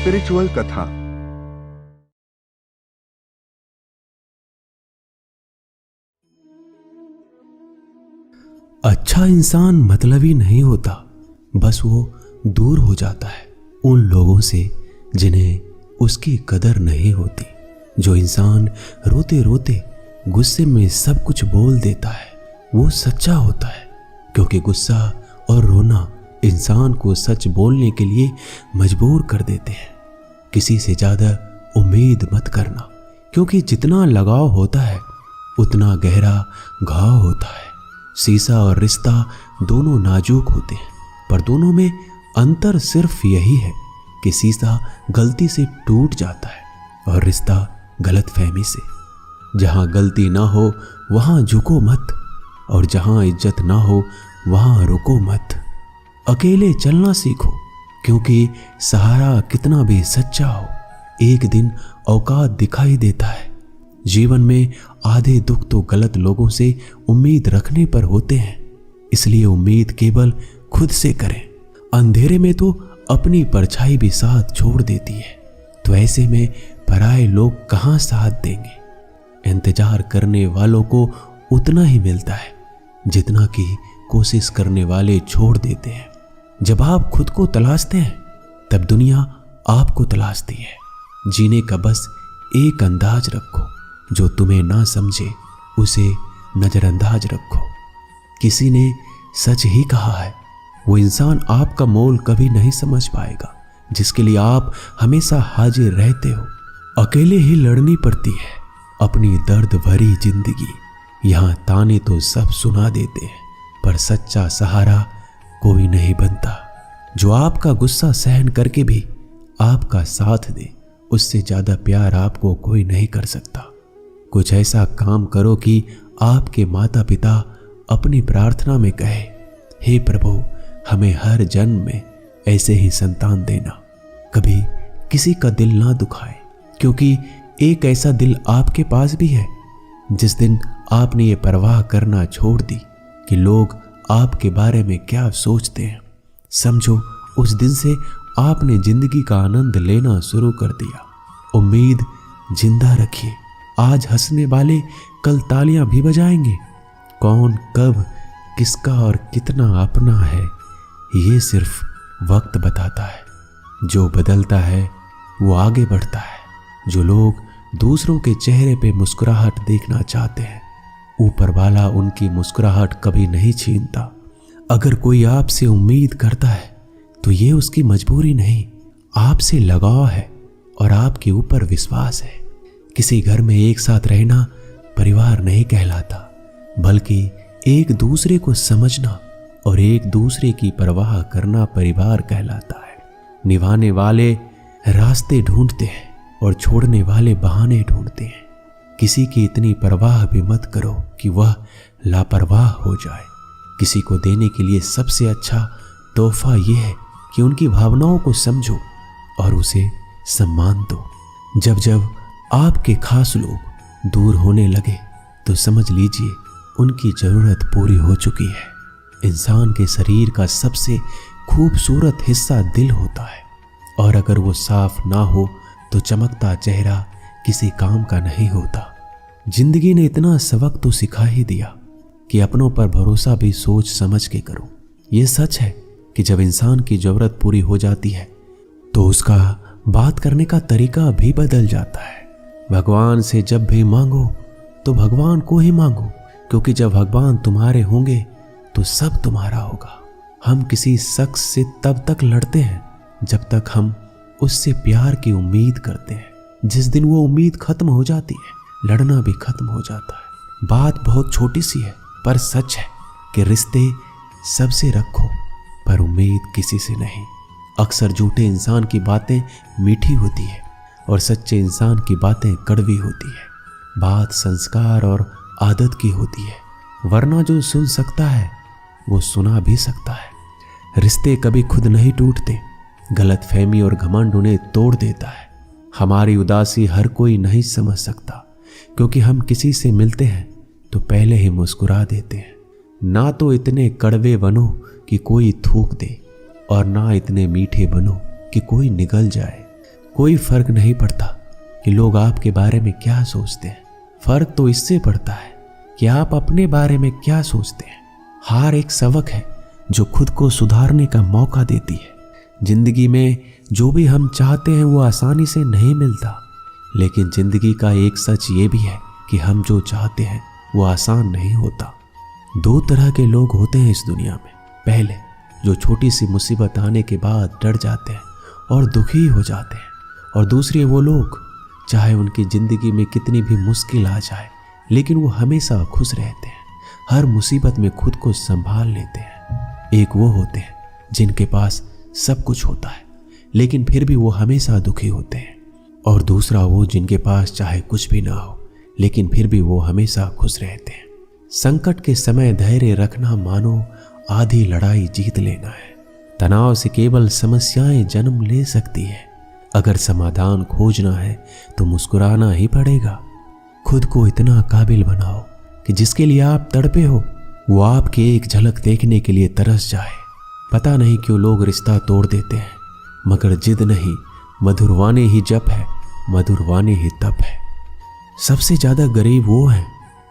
Spiritual कथा। अच्छा इंसान मतलबी नहीं होता, बस वो दूर हो जाता है उन लोगों से जिन्हें उसकी कदर नहीं होती। जो इंसान रोते रोते गुस्से में सब कुछ बोल देता है वो सच्चा होता है, क्योंकि गुस्सा और रोना इंसान को सच बोलने के लिए मजबूर कर देते हैं। किसी से ज्यादा उम्मीद मत करना, क्योंकि जितना लगाव होता है उतना गहरा घाव होता है। शीशा और रिश्ता दोनों नाजुक होते हैं, पर दोनों में अंतर सिर्फ यही है कि शीशा गलती से टूट जाता है और रिश्ता गलतफहमी से। जहां गलती ना हो वहां झुको मत, और जहां इज्जत ना हो वहां रुको मत। अकेले चलना सीखो, क्योंकि सहारा कितना भी सच्चा हो एक दिन औकात दिखाई देता है। जीवन में आधे दुख तो गलत लोगों से उम्मीद रखने पर होते हैं, इसलिए उम्मीद केवल खुद से करें। अंधेरे में तो अपनी परछाई भी साथ छोड़ देती है, तो ऐसे में पराये लोग कहां साथ देंगे। इंतजार करने वालों को उतना ही मिलता है जितना कि कोशिश करने वाले छोड़ देते हैं। जब आप खुद को तलाशते हैं तब दुनिया आपको तलाशती है। जीने का बस एक अंदाज रखो, जो तुम्हें ना समझे उसे नजरअंदाज रखो। किसी ने सच ही कहा है, वो इंसान आपका मोल कभी नहीं समझ पाएगा जिसके लिए आप हमेशा हाजिर रहते हो। अकेले ही लड़नी पड़ती है अपनी दर्द भरी जिंदगी। यहाँ ताने तो सब सुना देते हैं, पर सच्चा सहारा कोई नहीं बनता। जो आपका गुस्सा सहन करके भी आपका साथ दे, उससे ज्यादा प्यार आपको कोई नहीं कर सकता। कुछ ऐसा काम करो कि आपके माता पिता अपनी प्रार्थना में कहे, हे प्रभु हमें हर जन्म में ऐसे ही संतान देना। कभी किसी का दिल ना दुखाए, क्योंकि एक ऐसा दिल आपके पास भी है। जिस दिन आपने ये परवाह करना छोड़ दी कि लोग आपके बारे में क्या सोचते हैं, समझो उस दिन से आपने जिंदगी का आनंद लेना शुरू कर दिया। उम्मीद जिंदा रखिए, आज हंसने वाले कल तालियां भी बजाएंगे। कौन कब किसका और कितना अपना है ये सिर्फ वक्त बताता है। जो बदलता है वो आगे बढ़ता है। जो लोग दूसरों के चेहरे पे मुस्कुराहट देखना चाहते हैं, ऊपर वाला उनकी मुस्कुराहट कभी नहीं छीनता। अगर कोई आपसे उम्मीद करता है तो ये उसकी मजबूरी नहीं, आपसे लगाव है और आपके ऊपर विश्वास है। किसी घर में एक साथ रहना परिवार नहीं कहलाता, बल्कि एक दूसरे को समझना और एक दूसरे की परवाह करना परिवार कहलाता है। निभाने वाले रास्ते ढूंढते हैं और छोड़ने वाले बहाने ढूंढते हैं। किसी की इतनी परवाह भी मत करो कि वह लापरवाह हो जाए। किसी को देने के लिए सबसे अच्छा तोहफा यह है कि उनकी भावनाओं को समझो और उसे सम्मान दो। जब जब आपके खास लोग दूर होने लगे तो समझ लीजिए उनकी जरूरत पूरी हो चुकी है। इंसान के शरीर का सबसे खूबसूरत हिस्सा दिल होता है, और अगर वो साफ ना हो तो चमकता चेहरा किसी काम का नहीं होता। जिंदगी ने इतना सबक तो सिखा ही दिया कि अपनों पर भरोसा भी सोच समझ के करो। ये सच है कि जब इंसान की जरूरत पूरी हो जाती है तो उसका बात करने का तरीका भी बदल जाता है। भगवान से जब भी मांगो तो भगवान को ही मांगो, क्योंकि जब भगवान तुम्हारे होंगे तो सब तुम्हारा होगा। हम किसी शख्स से तब तक लड़ते हैं जब तक हम उससे प्यार की उम्मीद करते हैं। जिस दिन वो उम्मीद खत्म हो जाती है, लड़ना भी खत्म हो जाता है। बात बहुत छोटी सी है, पर सच है कि रिश्ते सबसे रखो, पर उम्मीद किसी से नहीं। अक्सर झूठे इंसान की बातें मीठी होती है और सच्चे इंसान की बातें कड़वी होती है। बात संस्कार और आदत की होती है, वरना जो सुन सकता है वो सुना भी सकता है। रिश्ते कभी खुद नहीं टूटते, गलतफहमी और घमंड उन्हें तोड़ देता है। हमारी उदासी हर कोई नहीं समझ सकता, क्योंकि हम किसी से मिलते हैं तो पहले ही मुस्कुरा देते हैं। ना तो इतने कड़वे बनो कि कोई थूक दे, और ना इतने मीठे बनो कि कोई निगल जाए। कोई फर्क नहीं पड़ता कि लोग आपके बारे में क्या सोचते हैं। फर्क तो इससे पड़ता है कि आप अपने बारे में क्या सोचते हैं। हार एक सबक है जो खुद को सुधारने का मौका देती है। जिंदगी में जो भी हम चाहते हैं वो आसानी से नहीं मिलता, लेकिन जिंदगी का एक सच ये भी है कि हम जो चाहते हैं वो आसान नहीं होता। दो तरह के लोग होते हैं इस दुनिया में। पहले जो छोटी सी मुसीबत आने के बाद डर जाते हैं और दुखी हो जाते हैं, और दूसरे वो लोग चाहे उनकी जिंदगी में कितनी भी मुश्किल आ जाए लेकिन वो हमेशा खुश रहते हैं, हर मुसीबत में खुद को संभाल लेते हैं। एक वो होते हैं जिनके पास सब कुछ होता है लेकिन फिर भी वो हमेशा दुखी होते हैं, और दूसरा वो जिनके पास चाहे कुछ भी ना हो लेकिन फिर भी वो हमेशा खुश रहते हैं। संकट के समय धैर्य रखना मानो आधी लड़ाई जीत लेना है। तनाव से केवल समस्याएं जन्म ले सकती है। अगर समाधान खोजना है तो मुस्कुराना ही पड़ेगा। खुद को इतना काबिल बनाओ कि जिसके लिए आप तड़पे हो वो आपकी एक झलक देखने के लिए तरस जाए। पता नहीं क्यों लोग रिश्ता तोड़ देते हैं, मगर जिद नहीं, मधुरवाने ही जप है, मधुरवाने ही तप है। सबसे ज्यादा गरीब वो हैं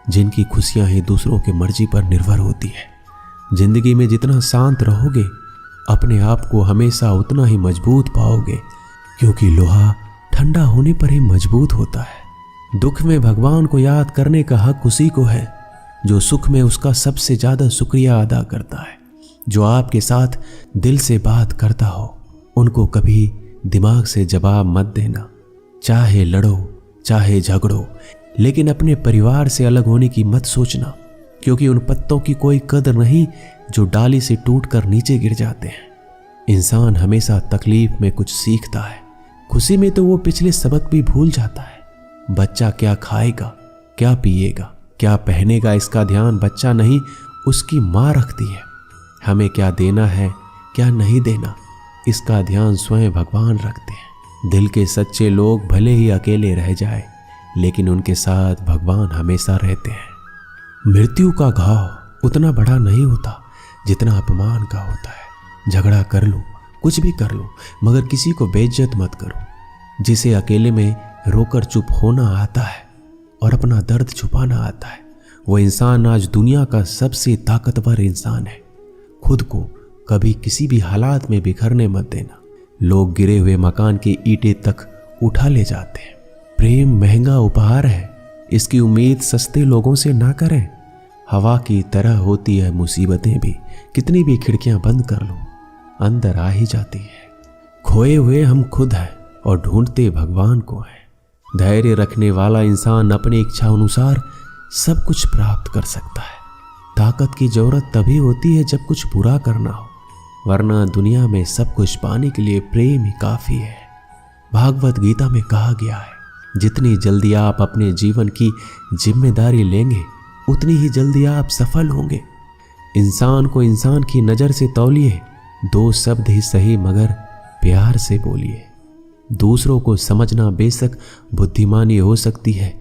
जिनकी खुशियां ही दूसरों की मर्जी पर निर्भर होती है। जिंदगी में जितना शांत रहोगे अपने आप को हमेशा उतना ही मजबूत पाओगे, क्योंकि लोहा ठंडा होने पर ही मजबूत होता है। दुख में भगवान को याद करने का हक उसी को है जो सुख में उसका सबसे ज्यादा शुक्रिया अदा करता है। जो आपके साथ दिल से बात करता हो उनको कभी दिमाग से जवाब मत देना। चाहे लड़ो चाहे झगड़ो, लेकिन अपने परिवार से अलग होने की मत सोचना, क्योंकि उन पत्तों की कोई कदर नहीं जो डाली से टूटकर नीचे गिर जाते हैं। इंसान हमेशा तकलीफ में कुछ सीखता है, खुशी में तो वो पिछले सबक भी भूल जाता है। बच्चा क्या खाएगा, क्या पिएगा, क्या पहनेगा, इसका ध्यान बच्चा नहीं उसकी माँ रखती है। हमें क्या देना है क्या नहीं देना, इसका ध्यान स्वयं भगवान रखते हैं। दिल के सच्चे लोग भले ही अकेले रह जाए लेकिन उनके साथ भगवान हमेशा रहते हैं। मृत्यु का घाव उतना बड़ा नहीं होता जितना अपमान का होता है। झगड़ा कर लो, कुछ भी कर लो, मगर किसी को बेइज्जत मत करो। जिसे अकेले में रोकर चुप होना आता है और अपना दर्द छुपाना आता है, वो इंसान आज दुनिया का सबसे ताकतवर इंसान है। खुद को कभी किसी भी हालात में बिखरने मत देना। लोग गिरे हुए मकान की ईंटें तक उठा ले जाते हैं। प्रेम महंगा उपहार है, इसकी उम्मीद सस्ते लोगों से ना करें। हवा की तरह होती है मुसीबतें भी, कितनी भी खिड़कियां बंद कर लो अंदर आ ही जाती है। खोए हुए हम खुद हैं और ढूंढते भगवान को हैं। धैर्य रखने वाला इंसान अपनी इच्छा अनुसार सब कुछ प्राप्त कर सकता है। ताकत की जरूरत तभी होती है जब कुछ बुरा करना हो, वरना दुनिया में सब कुछ पाने के लिए प्रेम ही काफी है। भागवत गीता में कहा गया है, जितनी जल्दी आप अपने जीवन की जिम्मेदारी लेंगे उतनी ही जल्दी आप सफल होंगे। इंसान को इंसान की नजर से तौलिए, दो शब्द ही सही मगर प्यार से बोलिए। दूसरों को समझना बेशक बुद्धिमानी हो सकती है,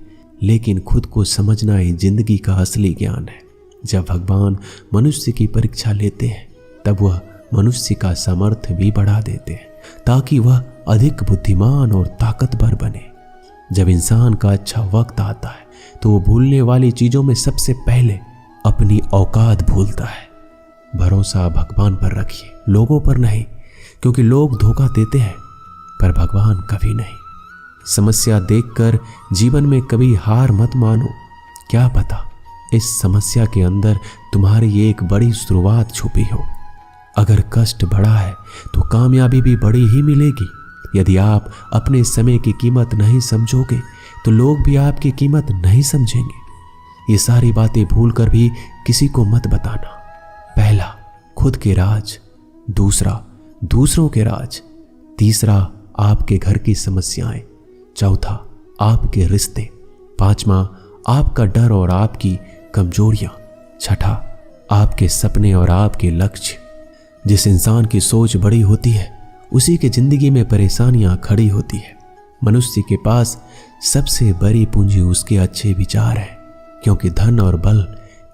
लेकिन खुद को समझना ही जिंदगी का असली ज्ञान है। जब भगवान मनुष्य की परीक्षा लेते हैं तब वह मनुष्य का सामर्थ्य भी बढ़ा देते हैं ताकि वह अधिक बुद्धिमान और ताकतवर बने। जब इंसान का अच्छा वक्त आता है तो वो भूलने वाली चीजों में सबसे पहले अपनी औकात भूलता है। भरोसा भगवान पर रखिए, लोगों पर नहीं, क्योंकि लोग धोखा देते हैं पर भगवान कभी नहीं। समस्या देखकर जीवन में कभी हार मत मानो। क्या पता इस समस्या के अंदर तुम्हारी एक बड़ी शुरुआत छुपी हो। अगर कष्ट बड़ा है तो कामयाबी भी बड़ी ही मिलेगी। यदि आप अपने समय की कीमत नहीं समझोगे तो लोग भी आपकी कीमत नहीं समझेंगे। ये सारी बातें भूलकर भी किसी को मत बताना। पहला, खुद के राज। दूसरा, दूसरों के राज। तीसरा, आपके घर की समस्याएं। चौथा, आपके रिश्ते। पांचवा, आपका डर और आपकी कमजोरियां। छठा, आपके सपने और आपके लक्ष्य। जिस इंसान की सोच बड़ी होती है उसी की जिंदगी में परेशानियां खड़ी होती है। मनुष्य के पास सबसे बड़ी पूंजी उसके अच्छे विचार है, क्योंकि धन और बल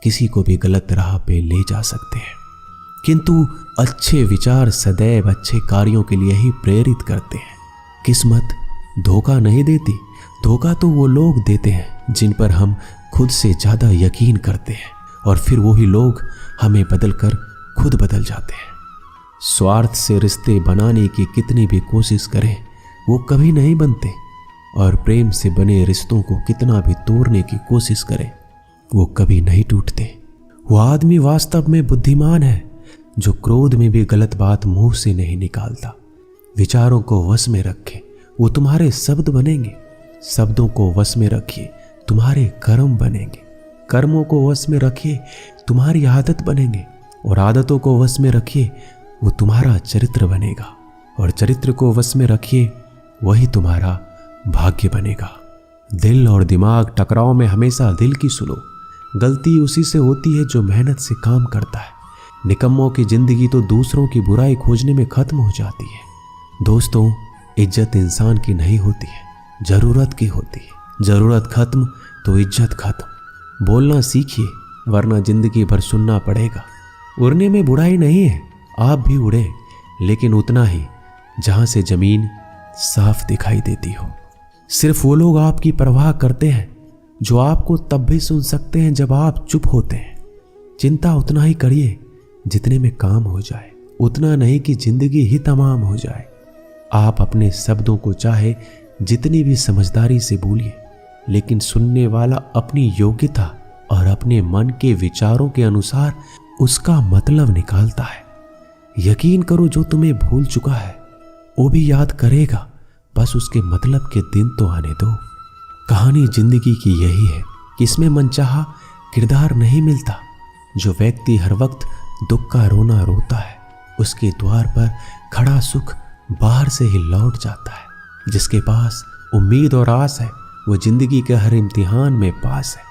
किसी को भी गलत राह पे ले जा सकते हैं, किंतु अच्छे विचार सदैव अच्छे कार्यों के लिए ही प्रेरित करते हैं। किस्मत धोखा नहीं देती। धोखा तो वो लोग देते हैं जिन पर हम खुद से ज्यादा यकीन करते हैं, और फिर वही लोग हमें बदलकर खुद बदल जाते हैं। स्वार्थ से रिश्ते बनाने की कितनी भी कोशिश करें वो कभी नहीं बनते, और प्रेम से बने रिश्तों को कितना भी तोड़ने की कोशिश करें वो कभी नहीं टूटते। वो आदमी वास्तव में बुद्धिमान है जो क्रोध में भी गलत बात मुंह से नहीं निकालता। विचारों को वश में रखे, वो तुम्हारे शब्द बनेंगे। शब्दों को वश में रखिए, तुम्हारे कर्म बनेंगे। कर्मों को वश में रखिए, तुम्हारी आदत बनेंगे। और आदतों को वश में रखिए, वो तुम्हारा चरित्र बनेगा। और चरित्र को वश में रखिए, वही तुम्हारा भाग्य बनेगा। दिल और दिमाग टकराव में हमेशा दिल की सुनो। गलती उसी से होती है जो मेहनत से काम करता है। निकम्मों की जिंदगी तो दूसरों की बुराई खोजने में खत्म हो जाती है। दोस्तों, इज्जत इंसान की नहीं होती है, जरूरत की होती है। जरूरत खत्म तो इज्जत खत्म। बोलना सीखिए, वरना जिंदगी भर सुनना पड़ेगा। उड़ने में बुराई नहीं है, आप भी उड़े, लेकिन उतना ही जहां से जमीन साफ दिखाई देती हो। सिर्फ वो लोग आपकी परवाह करते हैं जो आपको तब भी सुन सकते हैं जब आप चुप होते हैं। चिंता उतना ही करिए जितने में काम हो जाए, उतना नहीं कि जिंदगी ही तमाम हो जाए। आप अपने शब्दों को चाहे जितनी भी समझदारी से बोलिए, लेकिन सुनने वाला अपनी योग्यता और अपने मन के विचारों के अनुसार उसका मतलब निकालता है। यकीन करो, जो तुम्हें भूल चुका है वो भी याद करेगा, बस उसके मतलब के दिन तो आने दो। कहानी जिंदगी की यही है कि इसमें मनचाहा किरदार नहीं मिलता। जो व्यक्ति हर वक्त दुख का रोना रोता है, उसके द्वार पर खड़ा सुख बाहर से ही लौट जाता है। जिसके पास उम्मीद और आस है, वो जिंदगी के हर इम्तिहान में पास है।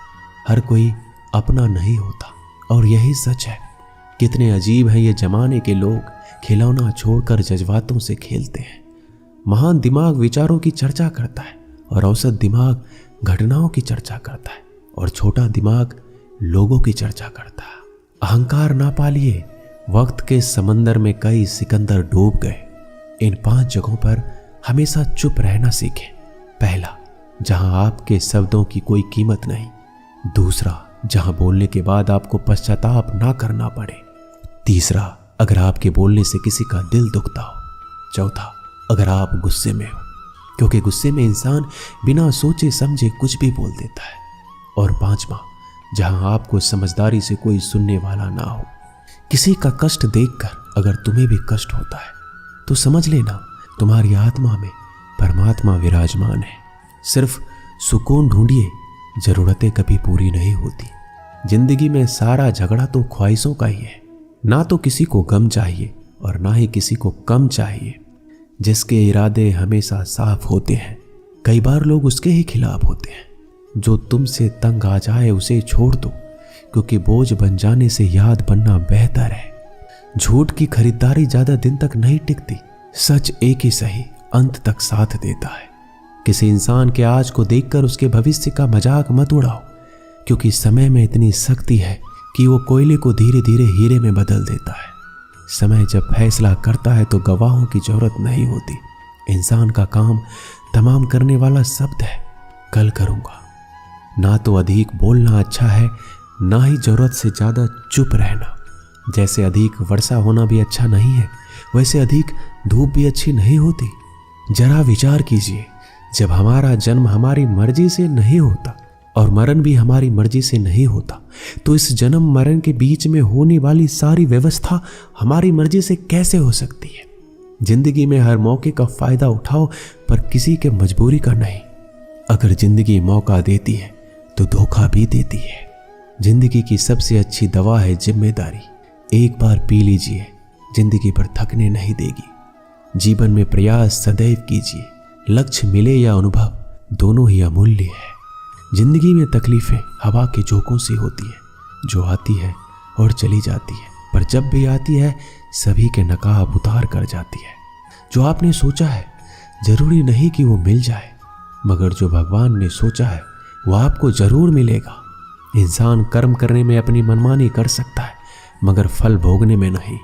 हर कोई अपना नहीं होता, और यही सच है। कितने अजीब हैं ये जमाने के लोग, खिलौना छोड़कर जज्बातों से खेलते हैं। महान दिमाग विचारों की चर्चा करता है, और औसत दिमाग घटनाओं की चर्चा करता है, और छोटा दिमाग लोगों की चर्चा करता है। अहंकार ना पालिए, वक्त के समंदर में कई सिकंदर डूब गए। इन 5 जगहों पर हमेशा चुप रहना सीखें। पहला, जहां आपके शब्दों की कोई कीमत नहीं। दूसरा, जहां बोलने के बाद आपको पश्चाताप ना करना पड़े। तीसरा, अगर आपके बोलने से किसी का दिल दुखता हो। चौथा, अगर आप गुस्से में हो, क्योंकि गुस्से में इंसान बिना सोचे समझे कुछ भी बोल देता है। और पांचवा, जहां आपको समझदारी से कोई सुनने वाला ना हो। किसी का कष्ट देखकर अगर तुम्हें भी कष्ट होता है तो समझ लेना तुम्हारी आत्मा में परमात्मा विराजमान है। सिर्फ सुकून ढूंढिए, जरूरतें कभी पूरी नहीं होती। जिंदगी में सारा झगड़ा तो ख्वाहिशों का ही है। ना तो किसी को गम चाहिए और ना ही किसी को कम चाहिए। जिसके इरादे हमेशा साफ होते हैं, कई बार लोग उसके ही खिलाफ होते हैं। जो तुमसे तंग आ जाए उसे छोड़ दो, क्योंकि बोझ बन जाने से याद बनना बेहतर है। झूठ की खरीदारी ज्यादा दिन तक नहीं टिकती। सच एक ही सही अंत तक साथ देता है। किसी इंसान के आज को देखकर उसके भविष्य का मजाक मत उड़ाओ, क्योंकि समय में इतनी शक्ति है कि वो कोयले को धीरे धीरे हीरे में बदल देता है। समय जब फैसला करता है तो गवाहों की जरूरत नहीं होती। इंसान का काम तमाम करने वाला शब्द है, कल करूंगा। ना तो अधिक बोलना अच्छा है, ना ही जरूरत से ज्यादा चुप रहना। जैसे अधिक वर्षा होना भी अच्छा नहीं है, वैसे अधिक धूप भी अच्छी नहीं होती। जरा विचार कीजिए, जब हमारा जन्म हमारी मर्जी से नहीं होता और मरण भी हमारी मर्जी से नहीं होता, तो इस जन्म मरण के बीच में होने वाली सारी व्यवस्था हमारी मर्जी से कैसे हो सकती है। जिंदगी में हर मौके का फायदा उठाओ, पर किसी के मजबूरी का नहीं। अगर जिंदगी मौका देती है तो धोखा भी देती है। जिंदगी की सबसे अच्छी दवा है जिम्मेदारी। एक बार पी लीजिए, जिंदगी पर थकने नहीं देगी। जीवन में प्रयास सदैव कीजिए। लक्ष्य मिले या अनुभव, दोनों ही अमूल्य है। जिंदगी में तकलीफें हवा के झोंकों से होती है, जो आती है और चली जाती है, पर जब भी आती है सभी के नकाब उतार कर जाती है। जो आपने सोचा है जरूरी नहीं कि वो मिल जाए, मगर जो भगवान ने सोचा है वो आपको जरूर मिलेगा। इंसान कर्म करने में अपनी मनमानी कर सकता है, मगर फल भोगने में नहीं।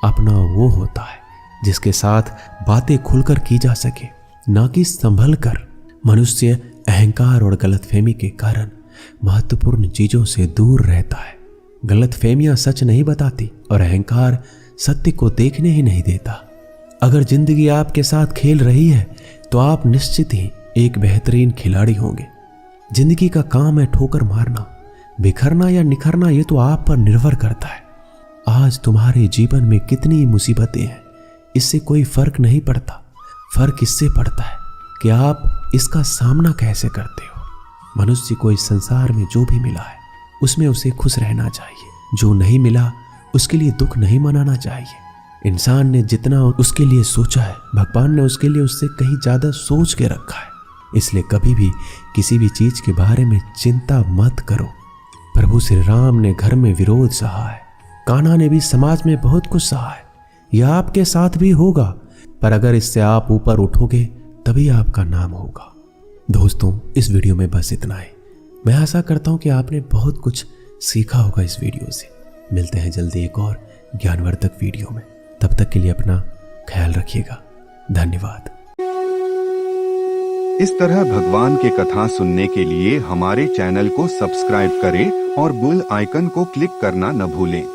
अपना वो होता है जिसके साथ बातें खुलकर की जा सके ना कि संभल कर। मनुष्य अहंकार और गलतफहमी के कारण महत्वपूर्ण चीजों से दूर रहता है। गलतफहमियां सच नहीं बताती और अहंकार सत्य को देखने ही नहीं देता। अगर जिंदगी आपके साथ खेल रही है तो आप निश्चित ही एक बेहतरीन खिलाड़ी होंगे। जिंदगी का काम है ठोकर मारना, बिखरना या निखरना, ये तो आप पर निर्भर करता है। आज तुम्हारे जीवन में कितनी मुसीबतें हैं, इससे कोई फर्क नहीं पड़ता। फर्क इससे पड़ता है कि आप इसका सामना कैसे करते हो। मनुष्य को इस संसार में जो भी मिला है उसमें उसे खुश रहना चाहिए। जो नहीं मिला उसके लिए दुख नहीं मनाना चाहिए। इंसान ने जितना उसके लिए सोचा है, भगवान ने उसके लिए उससे कहीं ज्यादा सोच के रखा है। इसलिए कभी भी किसी भी चीज के बारे में चिंता मत करो। प्रभु श्री राम ने घर में विरोध सहा है, कान्हा ने भी समाज में बहुत कुछ सहा है। यह आपके साथ भी होगा, पर अगर इससे आप ऊपर उठोगे तभी आपका नाम होगा। दोस्तों, इस वीडियो में बस इतना ही। मैं आशा करता हूं कि आपने बहुत कुछ सीखा होगा इस वीडियो से। मिलते हैं जल्दी एक और ज्ञानवर्धक वीडियो में। तब तक के लिए अपना ख्याल रखिएगा। धन्यवाद। इस तरह भगवान के कथा सुनने के लिए हमारे चैनल को सब्सक्राइब करें और बेल आइकन को क्लिक करना न भूलें।